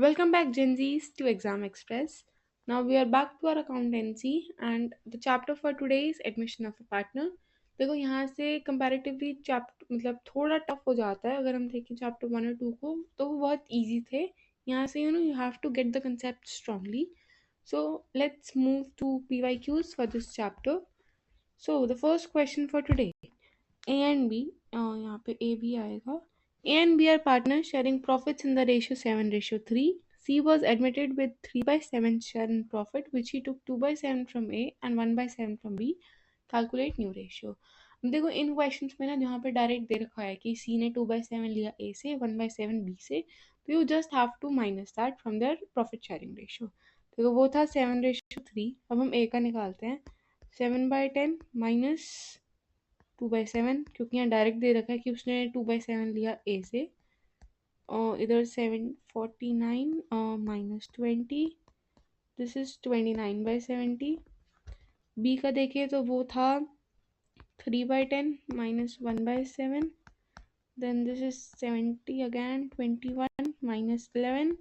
Welcome back, Gen Zs, to Exam Express. Now we are back to our accountancy, and the chapter for today is admission of a partner. देखो यहाँ से comparatively chapter मतलब थोड़ा tough हो जाता है अगर हम देखें चैप्टर 1 और 2 को, तो वो बहुत इजी थे. यहाँ से you have to get the concept strongly. So let's move to PYQs for this chapter. So the first question for today, A and B, यहाँ पे A भी आएगा. A and B are partners sharing profits in the ratio 7:3. C was admitted with 3/7 share in profit, which he took 2/7 from A and 1/7 from B. Calculate new ratio. अब देखो इन questions में ना जहाँ पे डायरेक्ट दे रखा है कि C ने 2/7 लिया A से, 1/7 B से, तो you just have to minus that from their profit sharing ratio. देखो वो था 7:3. अब हम A का निकालते हैं. 7/10 माइनस 2/7, क्योंकि यहाँ डायरेक्ट दे रखा है कि उसने 2/7 लिया ए से. और इधर 749 माइनस 20, दिस इज 29/70. बी का देखें तो वो था 3/10 minus 1/7, then this is 70 again. 21 minus 11,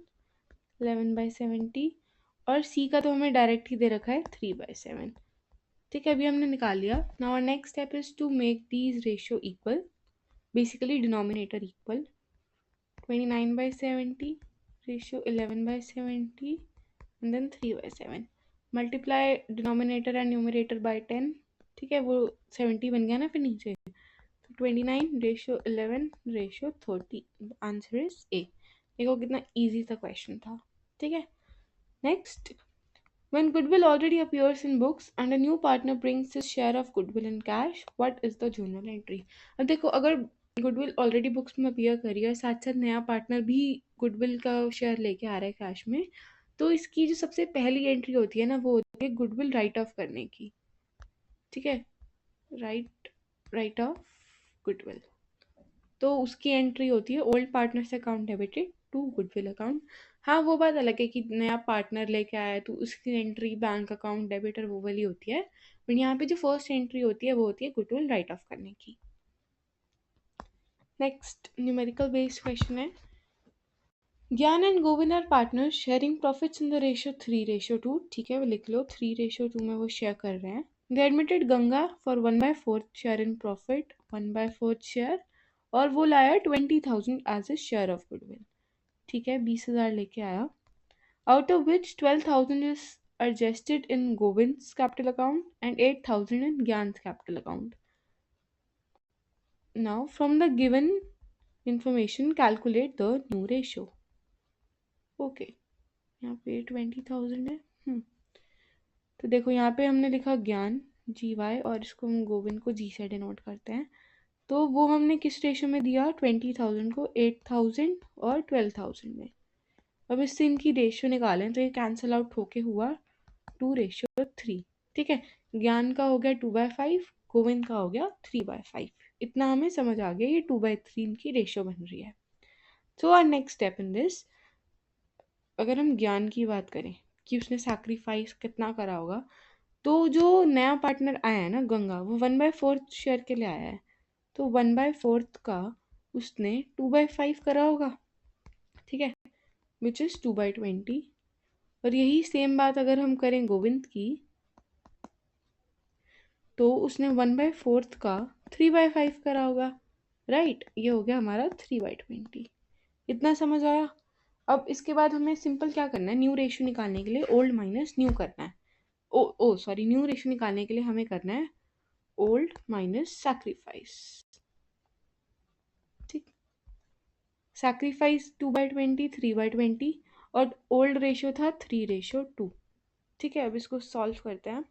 11/70. और सी का तो हमें डायरेक्ट ही दे रखा है 3/7. ठीक है, अभी हमने निकाल लिया. Now our next step is to make these ratio equal, basically denominator equal. 29/70 ratio 11/70 and then 3/7. Multiply denominator and numerator by 10. ठीक है, वो 70 बन गया ना फिर नीचे, तो 29 ratio 11 ratio 30. Answer is a. देखो कितना इजी सा क्वेश्चन था. ठीक है, next. When goodwill already appears in books and a new partner brings his share of goodwill in cash, what is the journal entry? अब देखो अगर गुडविल ऑलरेडी बुक्स में अपीयर कर रही है और साथ साथ नया पार्टनर भी गुडविल का शेयर लेके आ रहा है कैश में, तो इसकी जो सबसे पहली एंट्री होती है ना, वो होती है गुडविल राइट ऑफ करने की. ठीक है, राइट ऑफ गुडविल. तो उसकी एंट्री होती है old partners account debited to goodwill account. हाँ, वो बात अलग है कि नया पार्टनर लेके आया तो उसकी एंट्री बैंक अकाउंट डेबिटर वो वाली होती है, बट यहाँ पे जो फर्स्ट एंट्री होती है वो होती है गुडविल राइट ऑफ करने की. नेक्स्ट न्यूमेरिकल बेस्ड क्वेश्चन है. Gyan and Govind are partners sharing profits in the ratio 3:2. ठीक है, वो लिख लो 3:2 में वो शेयर कर रहे हैं. They admitted Ganga for 1/4 share in profit, 1/4 share, और वो लाया 20,000 as a share of goodwill. ठीक है, 20,000 लेके आया. Out of which 12,000 is adjusted in Govind's capital account and 8,000 in Gyan's capital account. Now from the given information calculate the new ratio. Okay, यहाँ पे 20,000 है. तो देखो यहाँ पे हमने लिखा ज्ञान GY और इसको हम गोविंद को G से डिनोट करते हैं. तो वो हमने किस रेशो में दिया, 20,000 को 8,000 और 12,000 में. अब इससे इनकी रेशियो निकालें तो ये कैंसिल आउट होके हुआ 2:3. ठीक है, ज्ञान का हो गया 2/5, गोविंद का हो गया 3/5. इतना हमें समझ आ गया, ये 2/3 इनकी रेशियो बन रही है. So our next step in this, अगर हम ज्ञान की बात करें कि उसने सैक्रिफाइस कितना करा होगा, तो जो नया पार्टनर आया है ना गंगा, वो 1/4 शेयर के लिए आया है, तो 1/4 का उसने 2/5 करा होगा. ठीक है, विच इज 2/20. और यही सेम बात अगर हम करें गोविंद की, तो उसने 1/4 का 3/5 करा होगा. राइट, ये हो गया हमारा 3/20. इतना समझ आया. अब इसके बाद हमें सिंपल क्या करना है, न्यू रेशियो निकालने के लिए ओल्ड माइनस न्यू करना है. सॉरी, न्यू रेशियो निकालने के लिए हमें करना है ओल्ड माइनस सैक्रिफाइस. ठीक, सैक्रिफाइस 2/20, 3/20, और ओल्ड रेशियो था 3:2. ठीक है, अब इसको सॉल्व करते हैं.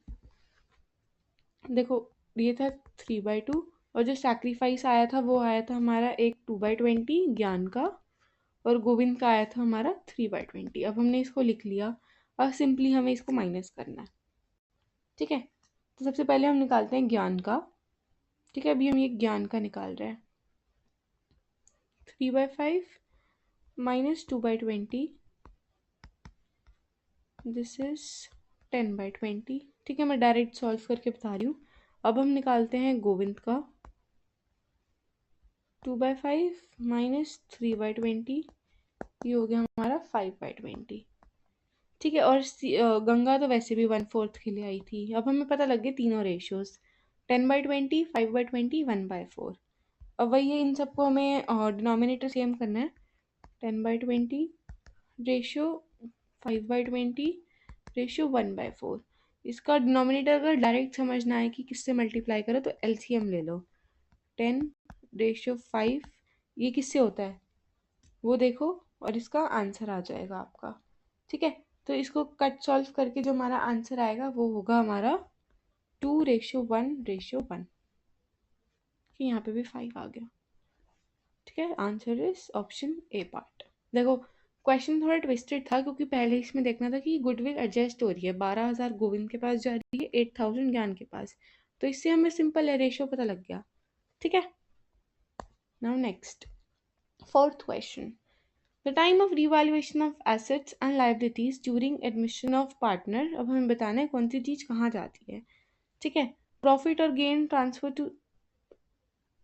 देखो ये था 3/2, और जो सैक्रिफाइस आया था वो आया था हमारा एक 2/20 ज्ञान का, और गोविंद का आया था हमारा 3/20. अब हमने इसको लिख लिया. अब सिंपली हमें इसको माइनस करना है. ठीक है, तो सबसे पहले हम निकालते हैं ज्ञान का. ठीक है, अभी हम ये ज्ञान का निकाल रहे हैं. 3/5 माइनस 2/20, दिस इज 10/20. ठीक है, मैं डायरेक्ट सॉल्व करके बता रही हूँ. अब हम निकालते हैं गोविंद का. 2/5 माइनस 3/20 ये हो गया हमारा 5/20। ठीक है, और गंगा तो वैसे भी 1/4 के लिए आई थी। अब हमें पता लग गए तीनों रेशियोज, 10/20, 5/20, 1/4। अब वही है, इन सबको हमें डिनोमिनेटर सेम करना है। 10/20 रेशियो 5/20 रेशियो 1/4। इसका डिनोमिनेटर अगर डायरेक्ट समझना है कि किससे मल्टीप्लाई करो तो एलसीएम ले लो। 10/5 ये किससे होता है वो देखो, और इसका आंसर आ जाएगा आपका। ठीक है, तो इसको कट सॉल्व करके जो हमारा आंसर आएगा वो होगा हमारा 2:1:1। कि यहाँ पे भी 5 आ गया। ठीक है, answer is option A part. देखो, क्वेश्चन थोड़ा ट्विस्टेड था क्योंकि पहले इसमें देखना था कि गुडविल एडजस्ट हो रही है, 12,000 गोविंद के पास जा रही है, 8,000 ज्ञान के पास। तो इससे हमें सिंपल है, रेशियो पता लग गया। ठीक है, now next, fourth question. The time of revaluation of assets and liabilities during admission of partner. अब हमें बताना है कौन सी चीज कहाँ जाती है। ठीक है, प्रॉफिट और गेन ट्रांसफर टू।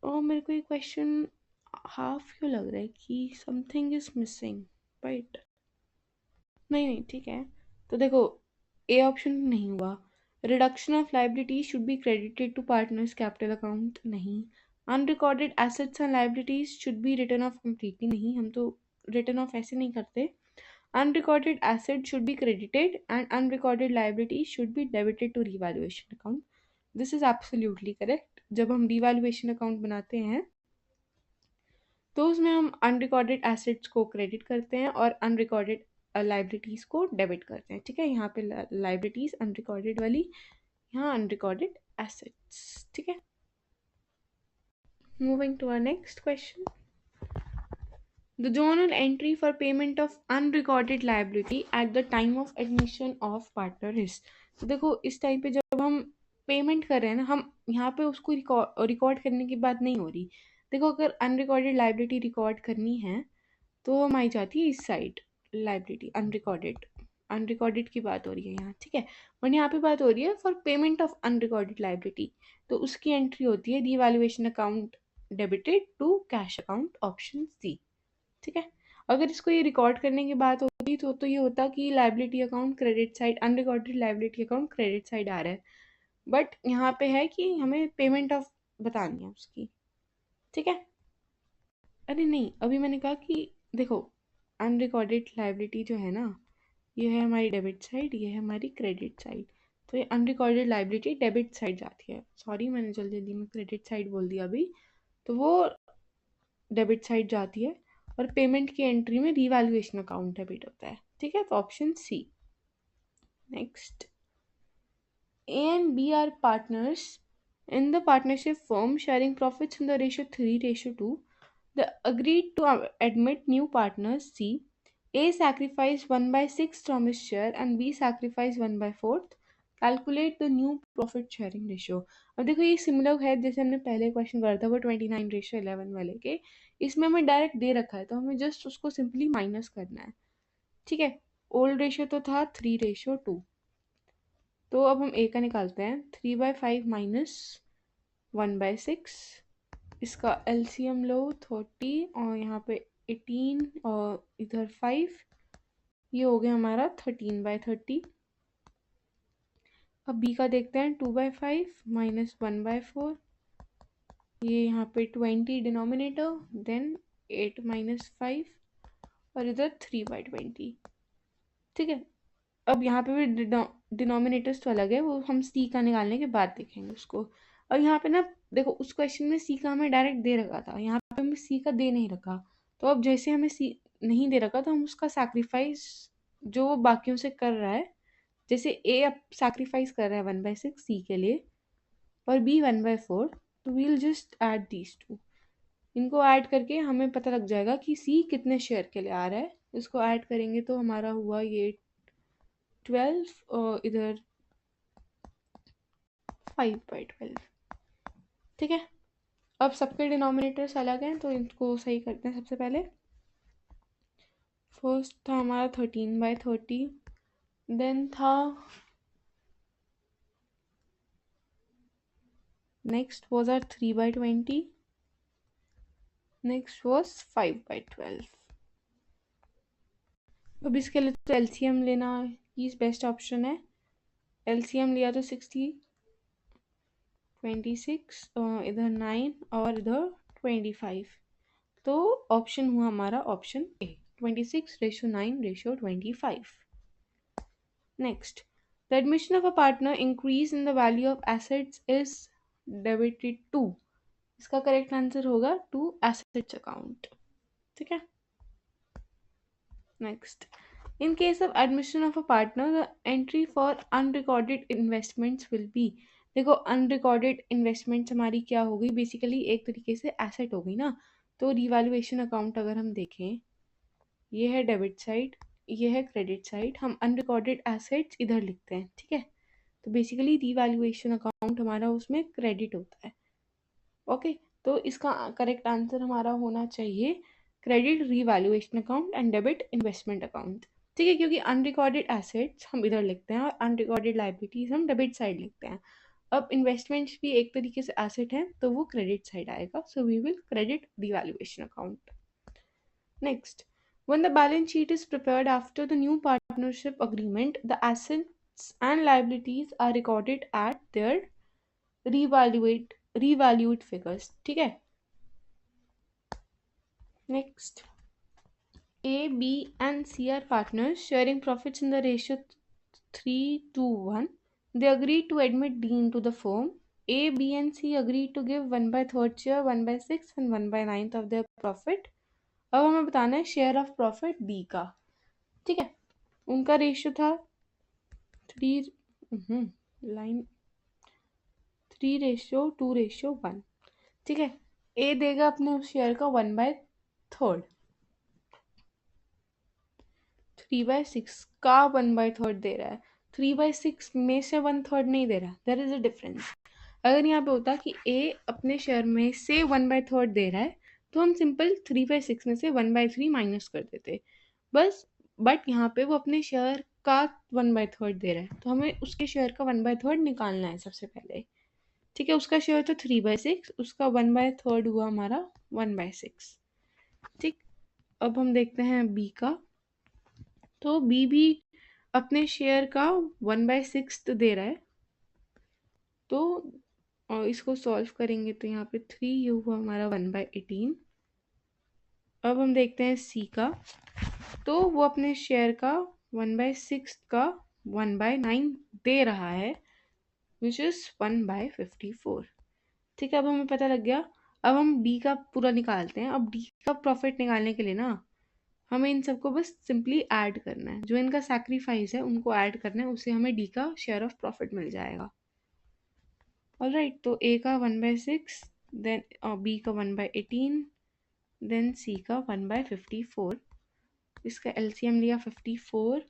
ओ, मेरे को ये क्वेश्चन हाफ क्यों लग रहा है कि समथिंग इज मिसिंग, बट नहीं नहीं ठीक है। तो देखो, ए ऑप्शन नहीं हुआ। Reduction of liabilities should be credited to partners capital account, नहीं। Unrecorded assets and liabilities should be written off completely, नहीं, हम तो रिटर्न ऑफ ऐसे नहीं करते। Unrecorded assets should be credited and unrecorded liabilities should be debited to revaluation account. This is absolutely correct. जब हम revaluation account बनाते हैं तो उसमें हम अनरिकॉर्डेड एसेट्स को क्रेडिट करते हैं और अनरिकॉर्डेड लाइबिलिटीज को डेबिट करते हैं। ठीक है, यहाँ पे लाइबिलिटीज अनरिकॉर्डेड वाली, यहाँ अनरिकॉर्डेड एसेट्स। ठीक है, moving to our next question. The journal entry for payment of unrecorded liability at the time of admission of partner is। तो देखो, इस टाइम पे जब हम पेमेंट कर रहे हैं ना, हम यहाँ पे उसको रिकॉर्ड करने की बात नहीं हो रही। देखो, अगर अनरिकॉर्डेड लाइबिलिटी रिकॉर्ड करनी है तो हम आई जाती है इस साइड, लाइबिलिटी अनरिकॉर्डेड, अनरिकॉर्डेड की बात हो रही है यहाँ। ठीक है, और यहाँ पे बात हो रही है for payment of unrecorded liability, तो उसकी एंट्री होती है revaluation account debited to cash account, option C. ठीक है, अगर इसको ये रिकॉर्ड करने की बात होती तो ये होता कि liability account credit side, unrecorded liability account credit side आ रहा है, बट यहाँ पे है कि हमें पेमेंट ऑफ बतानी है उसकी। ठीक है, अरे नहीं, अभी मैंने कहा कि देखो, अनरिकॉर्डेड लाइबिलिटी जो है ना, ये है हमारी डेबिट साइड, ये है हमारी क्रेडिट साइड। तो ये अनरिकॉर्डेड लाइबिलिटी डेबिट साइड जाती है। सॉरी, मैंने जल्दी जल्दी में क्रेडिट साइड बोल दिया अभी। तो वो डेबिट साइड जाती है और पेमेंट की एंट्री में रिवैल्यूएशन अकाउंट डेबिट होता है। ठीक है, तो option C. Next, A and B are partners in the partnership firm sharing profits in the ratio 3:2. They agreed to admit new partners. C. A sacrificed 1/6 from his share and B sacrificed 1/4. Calculate the new profit sharing ratio. अब देखो, ये similar है जैसे हमने पहले question करा था वो 29:11 वाले के। इसमें हमें डायरेक्ट दे रखा है तो हमें जस्ट उसको सिंपली माइनस करना है। ठीक है, ओल्ड रेशियो तो था 3:2, तो अब हम ए का निकालते हैं। 3/5 माइनस 1/6, इसका एलसीएम लो 30 और यहाँ पे 18 और इधर 5, ये हो गया हमारा 13/30। अब बी का देखते हैं। 2/5 माइनस 1/4, ये यहाँ पे 20 डिनोमिनेटर, देन 8 माइनस 5 और इधर 3/20। ठीक है, अब यहाँ पे भी डिनोमिनेटर्स तो अलग है, वो हम सी का निकालने के बाद देखेंगे उसको। अब यहाँ पे ना देखो, उस क्वेश्चन में सी का हमें डायरेक्ट दे रखा था, यहाँ पे हमें सी का दे नहीं रखा। तो अब जैसे हमें सी नहीं दे रखा तो हम उसका सैक्रिफाइस जो वो बाकियों से कर रहा है, जैसे ए अब सैक्रिफाइस कर रहा है 1/6 सी के लिए और बी 1/4, तो we'll just add these two. इनको ऐड करके हमें पता लग जाएगा कि सी कितने शेयर के लिए आ रहा है। इसको ऐड करेंगे तो हमारा हुआ ये 12 और इधर 5/12। ठीक है, अब सबके डिनोमिनेटर्स अलग हैं तो इनको सही करते हैं। सबसे पहले फर्स्ट था हमारा 13/30, देन था next was are 3/20, next was 5/12। अब इसके लिए तो एलसीएम लेना ही बेस्ट ऑप्शन है। एलसीएम लिया तो 60, 26, इधर 9 और इधर 25। तो ऑप्शन हुआ हमारा option A, 26:9:25। Next, the admission of a partner increase in the value of assets is debited to. इसका करेक्ट आंसर होगा टू एसेट्स अकाउंट। ठीक है। Next, in case of admission of a partner the entry for unrecorded investments will be. देखो unrecorded investments हमारी क्या हो गई, basically एक तरीके से एसेट हो गई ना। तो रिवैल्यूएशन अकाउंट अगर हम देखें, ये है डेबिट साइड, ये है क्रेडिट साइड, हम अनरिकॉर्डेड एसेट्स इधर लिखते हैं। ठीक है। तो बेसिकली रिवैल्यूएशन अकाउंट हमारा उसमें क्रेडिट होता है। ओके। तो इसका करेक्ट आंसर हमारा होना चाहिए credit revaluation account and debit investment account. ठीक है, क्योंकि अनरिकॉर्डेड एसेट्स हम इधर लिखते हैं और अनरिकॉर्डेड लाइबिलिटीज हम डेबिट साइड लिखते हैं। अब इन्वेस्टमेंट्स भी एक तरीके से एसेट है, तो वो क्रेडिट साइड आएगा, so we will credit revaluation account. Next, when the balance sheet is prepared after the new partnership agreement, the assets and liabilities are recorded at their revalued figures. ठीक है। Next, A, B, and C are partners sharing profits in the ratio 3:1. They agreed to admit D into the firm. A, B, and C agreed to give 1/3 share, 1/6, and 1/9 of their profit. अब हमें बताना है share of profit B का। ठीक है। उनका ratio था 3, line 3:2:1। ठीक है। ए देगा अपने उस शेयर का 1/3, 3/6 का 1/3 दे रहा है। 3/6 में से 1/3 नहीं दे रहा, देयर इज अ डिफरेंस। अगर यहाँ पे होता कि ए अपने शेयर में से 1/3 दे रहा है, तो हम सिंपल 3/6 में से 1/3 माइनस कर देते बस। बट यहाँ पे वो अपने शेयर का 1/3 दे रहा है, तो हमें उसके शेयर का 1/3 निकालना है सबसे पहले। ठीक है। उसका शेयर तो 3/6, उसका 1/3 हुआ हमारा 1/6। ठीक। अब हम देखते हैं बी का। तो बी भी अपने शेयर का 1/6 दे रहा है। तो इसको सॉल्व करेंगे तो यहाँ पे 3, ये हुआ हमारा 1/18। अब हम देखते हैं सी का। तो वो अपने शेयर का 1/6 का 1/9 दे रहा है, विच इज 1/54। ठीक है। अब हमें पता लग गया। अब हम डी का पूरा निकालते हैं। अब डी का प्रॉफिट निकालने के लिए ना, हमें इन सबको बस सिंपली ऐड करना है। जो इनका सैक्रिफाइस है उनको ऐड करना है, उससे हमें डी का शेयर ऑफ प्रॉफिट मिल जाएगा। ऑलराइट। तो ए का 1/6, देन बी का 1/18, देन सी का 1/54। इसका एलसीएम लिया 54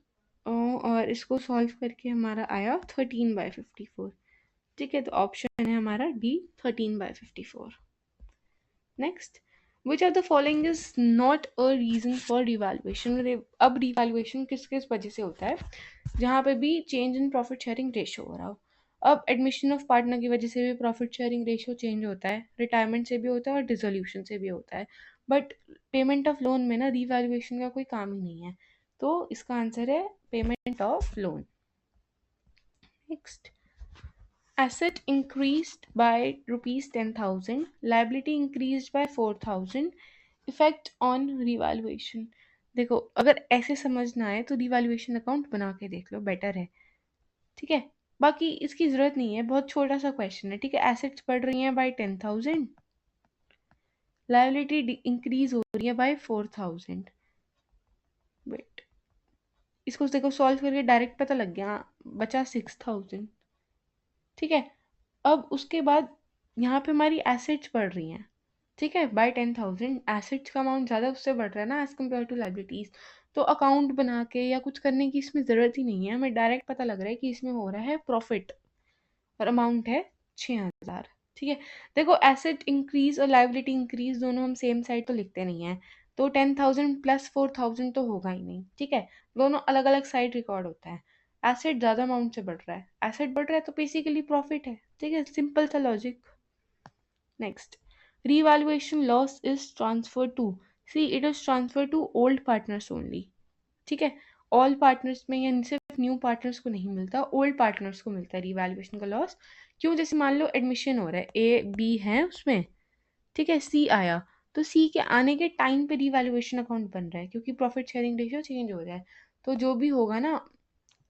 और इसको सॉल्व करके हमारा आया 13/54। ठीक है। तो ऑप्शन है हमारा D, 13/54। Next, which are the following is not a reason for revaluation. अब रिवैल्यूएशन किस किस वजह से होता है, जहाँ पे भी change in profit sharing ratio हो रहा हो। अब एडमिशन ऑफ पार्टनर की वजह से भी प्रॉफिट शेयरिंग रेशियो चेंज होता है, रिटायरमेंट से भी होता है और डिसोल्यूशन से भी होता है। बट पेमेंट ऑफ लोन में ना रिवैल्यूएशन का कोई काम ही नहीं है, तो इसका आंसर है payment of loan. Next, asset increased by rupees 10,000, liability increased by 4,000, effect on revaluation। देखो अगर ऐसे समझना है तो रिवैल्यूएशन अकाउंट बना के देख लो, बेटर है। ठीक है। बाकी इसकी जरूरत नहीं है, बहुत छोटा सा क्वेश्चन है। ठीक है। एसेट्स बढ़ रही हैं बाय 10,000, लायबिलिटी इंक्रीज हो रही है बाय 4,000। वेट, इसको देखो सॉल्व करके डायरेक्ट पता लग गया, बचा 6,000। ठीक है। अब उसके बाद यहाँ पे हमारी एसेट्स बढ़ रही हैं। ठीक है। बाय 10,000 एसेट्स का अमाउंट ज़्यादा उससे बढ़ रहा है ना एज कम्पेयर टू लाइबिलिटीज़। तो अकाउंट बना के या कुछ करने की इसमें ज़रूरत ही नहीं है, हमें डायरेक्ट पता लग रहा है कि इसमें हो रहा है प्रॉफिट और अमाउंट है 6,000। ठीक है। देखो एसेट इंक्रीज और लाइबिलिटी इंक्रीज दोनों हम सेम साइड तो लिखते नहीं है, तो 10,000 प्लस 4,000 तो होगा ही नहीं। ठीक है। दोनों अलग अलग साइड रिकॉर्ड होता है। एसेट ज़्यादा अमाउंट से बढ़ रहा है, एसेट बढ़ रहा है तो बेसिकली प्रॉफिट है। ठीक है। सिंपल सा logic. Next, revaluation loss is transferred to, see it is transferred to old partners only। ठीक है। ऑल पार्टनर्स में या सिर्फ न्यू पार्टनर्स को नहीं मिलता, ओल्ड पार्टनर्स को मिलता है रीवैल्यूएशन का लॉस। क्यों? जैसे मान लो एडमिशन हो रहा है, ए बी है उसमें, ठीक है, सी आया, तो सी के आने के टाइम पे रीवैल्यूएशन अकाउंट बन रहा है क्योंकि प्रॉफिट शेयरिंग रेशियो चेंज हो रहा है। तो जो भी होगा ना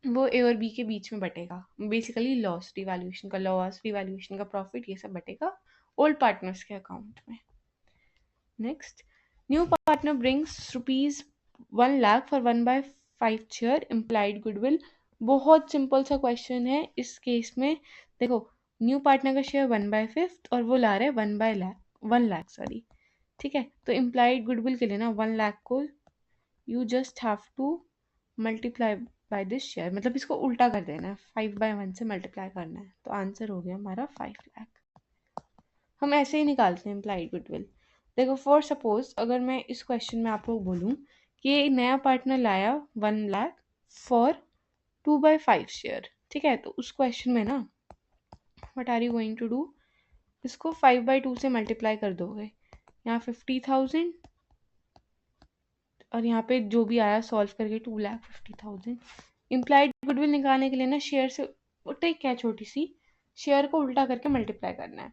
वो ए और बी के बीच में बटेगा, बेसिकली लॉस, रिवैल्यूएशन का लॉस, रिवैल्यूएशन का प्रॉफिट, ये सब बटेगा ओल्ड पार्टनर्स के अकाउंट में। Next, new partner brings rupees 1 lakh for 1/5 share, implied goodwill. बहुत सिंपल सा क्वेश्चन है इस केस में। देखो, न्यू पार्टनर का शेयर 1/5 और वो ला रहे हैं 1 लाख, सॉरी, ठीक है। तो इम्प्लाइड गुडविल के लिए ना 1 लाख को you just have to multiply by this share, मतलब इसको उल्टा कर देना है, 5/1 से मल्टीप्लाई करना है, तो आंसर हो गया हमारा 5 लाख। हम ऐसे ही निकालते हैं इम्प्लाइड गुडविल। देखो, फॉर सपोज अगर मैं इस क्वेश्चन में आपको बोलूँ कि नया पार्टनर लाया 1 लाख फॉर 2/5 शेयर, ठीक है, तो उस क्वेश्चन में ना what are you going to do, इसको 5/2 से मल्टीप्लाई कर दोगे, यहाँ 50,000 और यहाँ पे जो भी आया सॉल्व करके 2,50,000। इम्प्लाइड गुडविल निकालने के लिए ना शेयर से टेक क्या छोटी सी, शेयर को उल्टा करके मल्टीप्लाई करना है।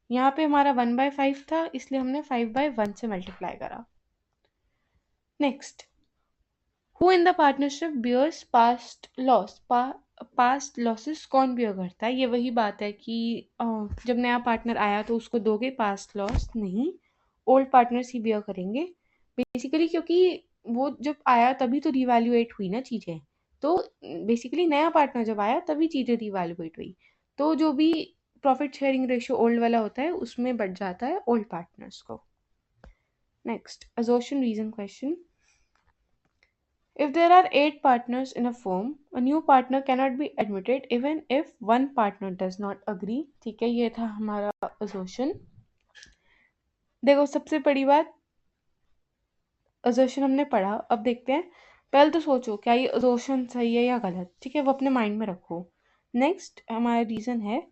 यहाँ पे हमारा 1/5 था इसलिए हमने 5/1 से मल्टीप्लाई करा। Next, who in the partnership bears past loss, past losses कौन बियर करता है? ये वही बात है कि जब नया पार्टनर आया तो उसको दोगे पास्ट लॉस? नहीं, ओल्ड पार्टनर्स ही बियर करेंगे बेसिकली, क्योंकि वो जब आया तभी तो रिवैल्यूएट हुई ना चीज़ें। तो बेसिकली नया पार्टनर जब आया तभी चीज़ें रिवैल्यूएट हुई, तो जो भी प्रॉफिट शेयरिंग रेशियो ओल्ड वाला होता है उसमें बढ़ जाता है ओल्ड पार्टनर्स को। Next, assertion reason question. If there are 8 partners in a firm, a new partner cannot be admitted even if one partner does not agree. ठीक है, ये था हमारा assertion। देखो, सबसे बड़ी बात, assertion हमने पढ़ा, अब देखते हैं। पहले तो सोचो क्या ये assertion सही है या गलत, ठीक है, वो अपने माइंड में रखो। नेक्स्ट हमारा रीजन है,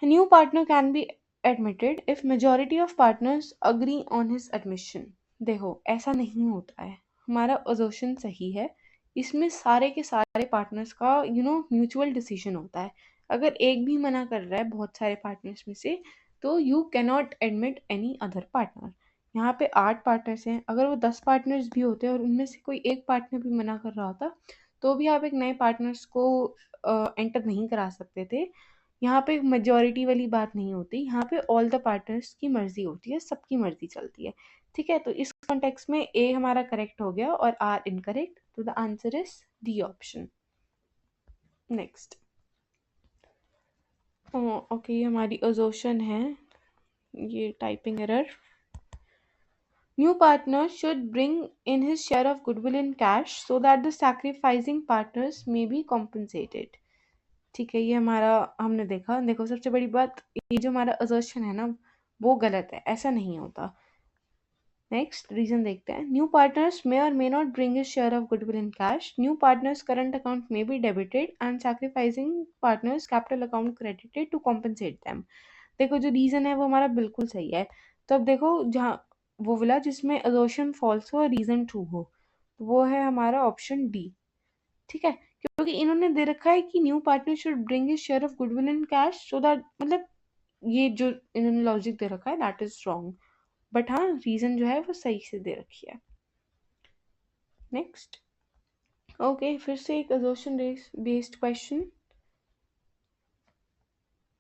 a new partner can be admitted if majority of partners agree on his admission. देखो, ऐसा नहीं होता है, हमारा assertion सही है, इसमें सारे के सारे पार्टनर्स का म्यूचुअल डिसीजन होता है। अगर एक भी मना कर रहा है बहुत सारे पार्टनर्स में से, तो you cannot admit any other partner. यहाँ पे 8 पार्टनर्स हैं, अगर वो 10 पार्टनर्स भी होते और उनमें से कोई एक पार्टनर भी मना कर रहा होता तो भी आप एक नए पार्टनर्स को एंटर नहीं करा सकते थे। यहाँ पे मेजॉरिटी वाली बात नहीं होती, यहाँ पे ऑल द पार्टनर्स की मर्जी होती है, सबकी मर्जी चलती है, ठीक है। तो इस कॉन्टेक्स्ट में ए हमारा करेक्ट हो गया और आर इनकरेक्ट, तो the answer is D option. Next, okay, हमारी assertion है, ये typing error. New partner should bring in his share of goodwill in cash so that the sacrificing partners may be compensated. ठीक है, ये हमारा हमने देखा। देखो, सबसे बड़ी बात, ये जो हमारा assertion है ना वो गलत है, ऐसा नहीं होता। नेक्स्ट रीजन देखते हैं, new partners may or may not bring his share of goodwill in cash, new partners current account may be debited and sacrificing partners capital account credited to compensate them. देखो, जो reason है वो हमारा बिल्कुल सही है। तो अब देखो, जहाँ वो बोला जिसमें assertion फॉल्स हो और रीजन ट्रू हो, तो वो है हमारा ऑप्शन डी, ठीक है। क्योंकि इन्होंने दे रखा है कि new partner should bring his share of goodwill in cash so that, मतलब ये जो इन्होंने लॉजिक दे रखा है दैट इज रॉन्ग, बट हाँ रीजन जो है वो सही से दे रखी है। नेक्स्ट, ओके, फिर से एक assertion based question.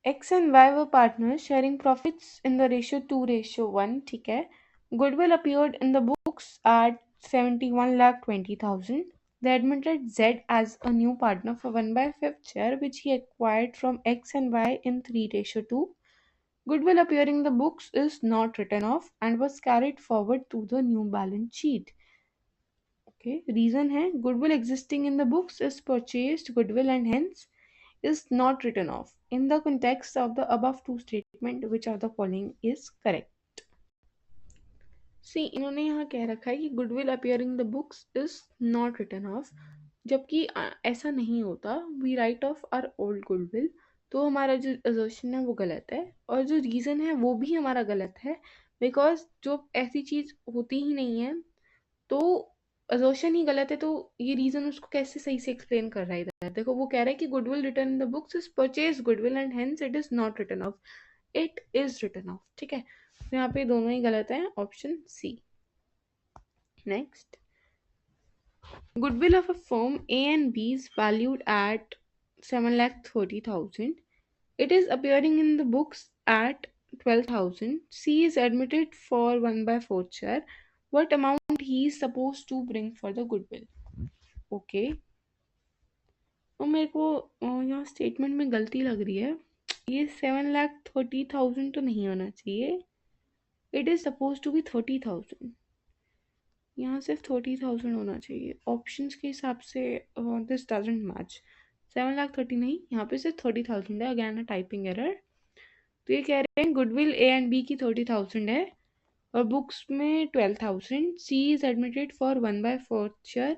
X and Y were partners sharing profits in the ratio 2:1, ठीक है। Goodwill appeared in the books at 71,20,000. They admitted Z as a new partner for 1/5 share which he acquired from X and Y in 3:2. Goodwill appearing in the books is not written off and was carried forward to the new balance sheet. Okay, reason है, goodwill existing in the books is purchased goodwill and hence is not written off. In the context of the above two statement, which of the following is correct? See, इन्होंने यहाँ कह रखा है कि goodwill appearing in the books is not written off, जबकि ऐसा नहीं होता, we write off our old goodwill। तो हमारा जो assertion है वो गलत है और जो रीज़न है वो भी हमारा गलत है, बिकॉज जो ऐसी चीज़ होती ही नहीं है, तो असर्शन ही गलत है, तो ये रीजन उसको कैसे सही से एक्सप्लेन कर रहा है इधर? देखो वो कह रहा है कि goodwill written in the books is purchase goodwill and hence it is not written off, it is written off. ठीक है, तो यहाँ पे दोनों ही गलत है, option C. Next, goodwill of a firm A and B is valued at 7,30,000. It is appearing in the books at 12,000. C is admitted for 1 by 4th share. What amount he is supposed to bring for the goodwill? Okay. और मेरे को यहाँ statement में गलती लग रही है। ये 7,30,000 तो नहीं होना चाहिए। It is suppose to be 30,000। यहाँ सिर्फ 30,000 होना चाहिए। ऑप्शंस के हिसाब से दिस डजंट मैच। 7,30,000 नहीं, यहाँ पे सिर्फ 30,000 है। Again a typing error. तो ये कह रहे हैं गुडविल ए एंड बी की 30,000 है और बुक्स में 12,000। C is admitted for 1 by 4th शेयर।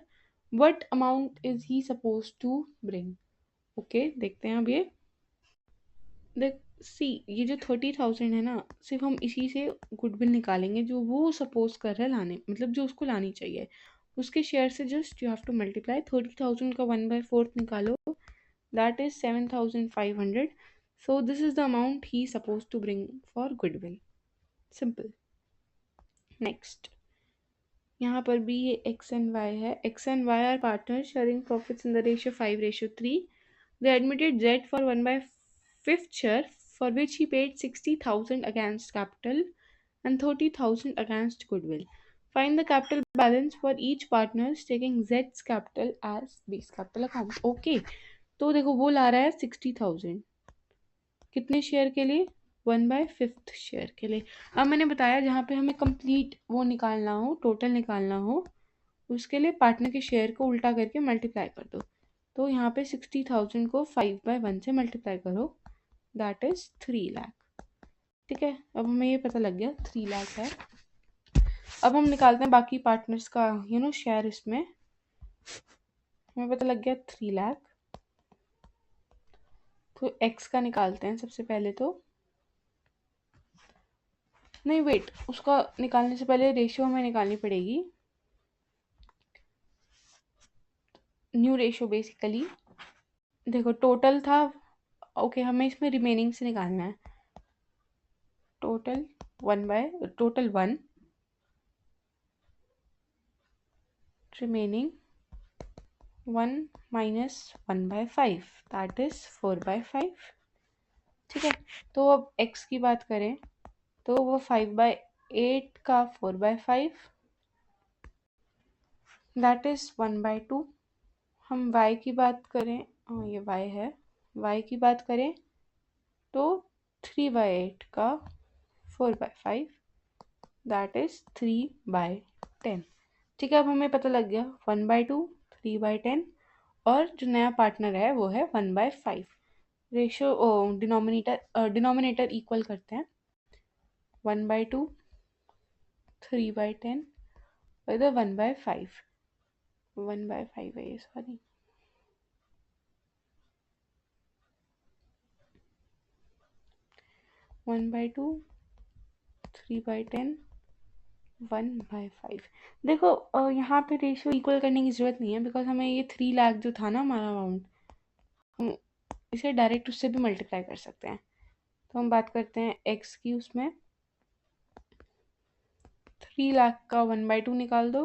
What amount is he suppose to bring? Okay, देखते हैं अब ये। देख सी, ये जो 30,000 है ना, सिर्फ हम इसी से गुडविल निकालेंगे जो वो सपोज कर रहा है लाने, मतलब जो उसको लानी चाहिए। उसके शेयर से just you have to multiply 30,000 का 1 by 4th निकालो, that is 7,500। So this is the amount he suppose to bring for goodwill. Simple. Next, यहाँ पर भी ये एक्स एंड वाई है। X and Y are partner sharing profits in the ratio 5:3। They admitted Z for 1 by 5th share, for which he paid 60,000 against capital and 30,000 against goodwill. Find the capital balance for each partner taking Z's capital as base capital account. Okay, तो देखो वो ला रहा है 60,000 कितने share के लिए? 1 by 5th share के लिए। अब मैंने बताया जहाँ पे हमें कंप्लीट वो निकालना हो, टोटल निकालना हो, उसके लिए पार्टनर के शेयर को उल्टा करके मल्टीप्लाई कर दो। तो यहाँ पे 60,000 को 5 by 1 से मल्टीप्लाई करो, दैट इज 3 लाख। ठीक है, अब हमें ये पता लग गया 3 लाख है। अब हम निकालते हैं बाकी पार्टनर्स का शेयर। इसमें हमें पता लग गया 3 लाख। तो एक्स का निकालते हैं सबसे पहले। तो नहीं वेट, उसका निकालने से पहले रेशियो हमें निकालनी पड़ेगी, न्यू रेशियो बेसिकली। देखो टोटल था, ओके हमें इसमें रिमेनिंग से निकालना है। Total 1 remaining 1 minus 1 by 5, that is 4 by 5। ठीक है, तो अब x की बात करें तो वो 5 by 8 का 4 by 5, that is 1 by 2। हम y की बात करें, ये y है, y की बात करें तो 3 by 8 का 4 by 5, that is 3 by 10। ठीक है, अब हमें पता लग गया 1 by 2, 3 by 10 और जो नया पार्टनर है वो है 1 by 5। रेशियो डिनोमिनेटर इक्वल करते हैं, 1 by 2, 3 by 10 और इधर 1 by 5। 1 by 5 है ये, sorry. One by two, 3 by 10, 1 by 5। देखो यहाँ पे रेशियो इक्वल करने की ज़रूरत नहीं है, बिकॉज हमें ये 3 लाख जो था ना हमारा अमाउंट, हम इसे डायरेक्ट उससे भी मल्टीप्लाई कर सकते हैं। तो हम बात करते हैं एक्स की। उसमें 3 लाख का 1 by 2 निकाल दो,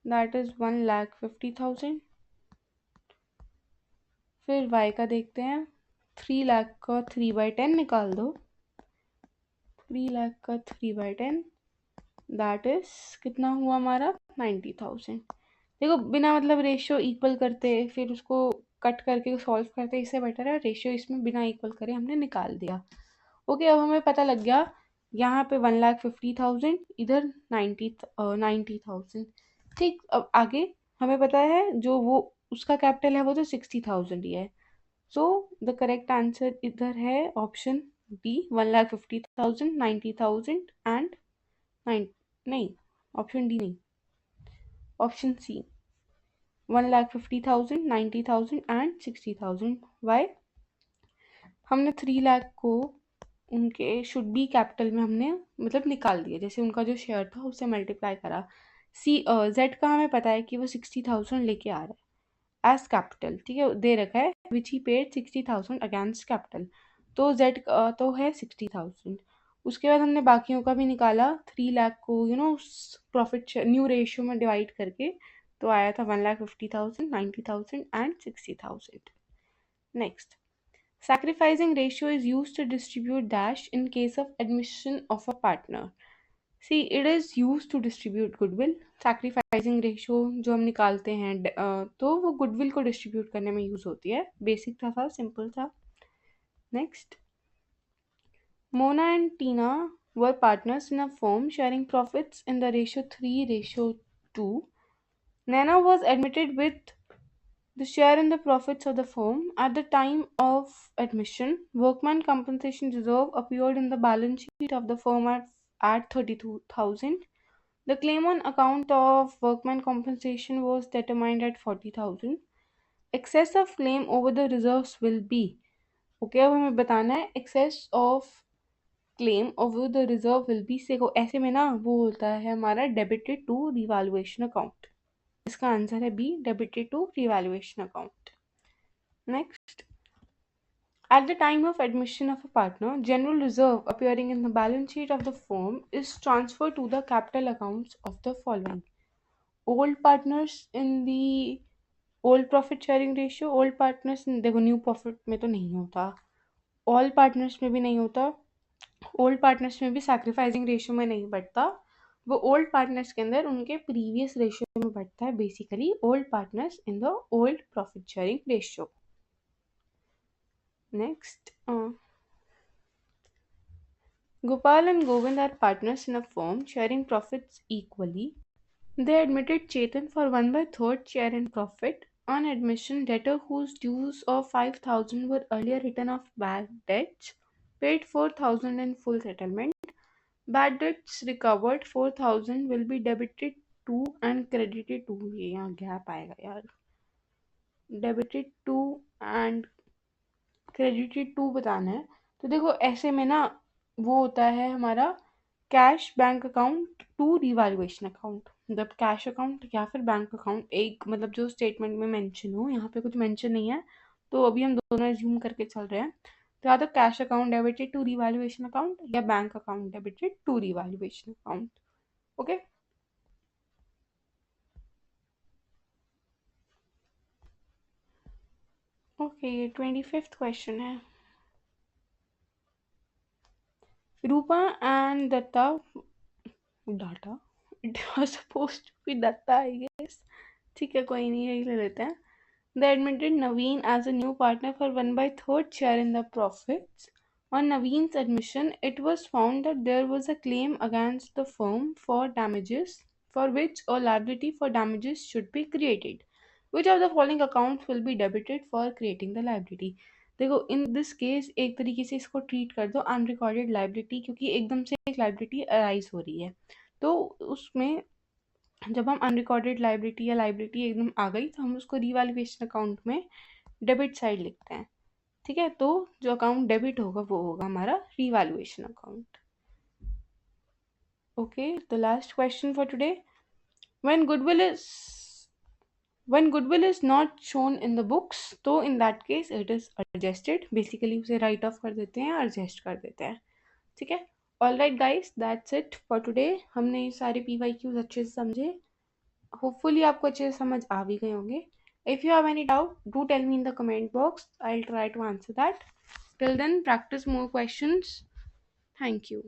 दैट इज 1,50,000। फिर y का देखते हैं, 3 लाख का 3 by 10 निकाल दो, 3 लाख का 3 by 10, दैट इज कितना हुआ हमारा? 90,000। देखो बिना मतलब रेशियो इक्वल करते फिर उसको कट करके सॉल्व करते, इससे बेटर है रेशियो इसमें बिना इक्वल करे हमने निकाल दिया। ओके, अब हमें पता लग गया यहाँ पे 1,50,000, इधर 90,000। ठीक, अब आगे हमें पता है जो वो उसका कैपिटल है वो तो 60,000 ही है। सो द करेक्ट आंसर इधर है ऑप्शन डी, 1,50,000, 90,000 एंड 9, नहीं ऑप्शन डी नहीं, ऑप्शन सी, 1,50,000, 90,000 एंड 60,000। वाई? हमने 3 लाख को उनके शुड बी कैपिटल में हमने मतलब निकाल दिया, जैसे उनका जो शेयर था उससे मल्टीप्लाई करा। जेड का हमें पता है कि वो 60,000 लेके आ रहा है एज कैपिटल, ठीक है, दे रखा है विच ही पेड 60,000 अगेंस्ट कैपिटल। तो जेड तो है 60,000। उसके बाद हमने बाकियों का भी निकाला, 3 लाख को प्रॉफिट न्यू रेशियो में डिवाइड करके, तो आया था 1,50,000, 90,000 and 60,000। Next, sacrificing ratio is used to distribute dash in case of admission of a partner. See, it is used to distribute goodwill. Sacrificing ratio जो हम निकालते हैं तो वो goodwill को distribute करने में यूज होती है। बेसिक था, सिंपल था। Next, Mona and Tina were partners in a firm sharing profits in the ratio 3:2. Nana was admitted with the share in the profits of the firm. At the time of admission, workman compensation reserve appeared in the balance sheet of the firm at 32,000. The claim on account of workman compensation was determined at 40,000. Excess of claim over the reserves will be. Okay, अब हमें बताना है excess of claim over the reserve will be से को ऐसे में ना वो होता है हमारा debited to revaluation account। इसका आंसर है B, debited to revaluation account। Next, at the time of admission of a partner, general reserve appearing in the balance sheet of the firm is transferred to the capital accounts of the following: old partners in the old profit sharing ratio, old partners देखो new profit में तो नहीं होता, all partners में भी नहीं होता, old partners में भी सैक्रिफाइसिंग रेशियो में नहीं बढ़ता, वो ओल्ड पार्टनर्स के अंदर उनके प्रीवियस रेशियो में बढ़ता है, basically old partners in the old profit sharing ratio. Next, Gopal and Govind are partners in a firm sharing profits equally. They admitted Chetan for 1/3 share in profit. On admission, debtor whose dues of 5,000 were earlier written off bad debts paid 4,000 in full settlement. Bad debts recovered 4,000 will be debited to and credited to. ये यहाँ gap आएगा यार, debited to and credited to बताना है। तो देखो ऐसे में ना वो होता है हमारा cash bank account to revaluation account, मतलब कैश अकाउंट या फिर बैंक अकाउंट, एक मतलब जो स्टेटमेंट में मेंशन हो, यहाँ पे कुछ मेंशन नहीं है तो अभी हम दोनों एज्यूम करके चल रहे हैं। तो या तो cash account debited to revaluation account या bank account debited to revaluation account. Okay, okay, ये 25th क्वेश्चन है। Rupa and Datta data, it was supposed to be Datta I guess, ठीक है कोई नहीं, यही ले लेते हैं। They admitted Naveen as a new partner for 1/3 share in the profits. On Naveen's admission, it was found that there was a claim against the firm for damages, for which a liability for damages should be created. Which of the following accounts will be debited for creating the liability? देखो in this case एक तरीके से इसको treat कर दो unrecorded liability, क्योंकि एकदम से एक लाइबिलिटी अराइज हो रही है, तो उसमें जब हम अनरिकॉर्डेड लाइबिलिटी या लाइबिलिटी एकदम आ गई तो हम उसको रिवैल्यूएशन अकाउंट में डेबिट साइड लिखते हैं, ठीक है। तो जो अकाउंट डेबिट होगा वो होगा हमारा revaluation account. Okay, the last question for today, when goodwill is not shown in the books, तो in that case it is adjusted, basically उसे राइट ऑफ कर देते हैं, एडजस्ट कर देते हैं, ठीक है। All right guys, that's it for today. हमने ये सारे PYQs अच्छे से समझे, होपफुली आपको अच्छे से समझ आ भी गए होंगे। If you have any doubt, do tell me in the comment box, I will try to answer that. Till then, practice more questions. Thank you.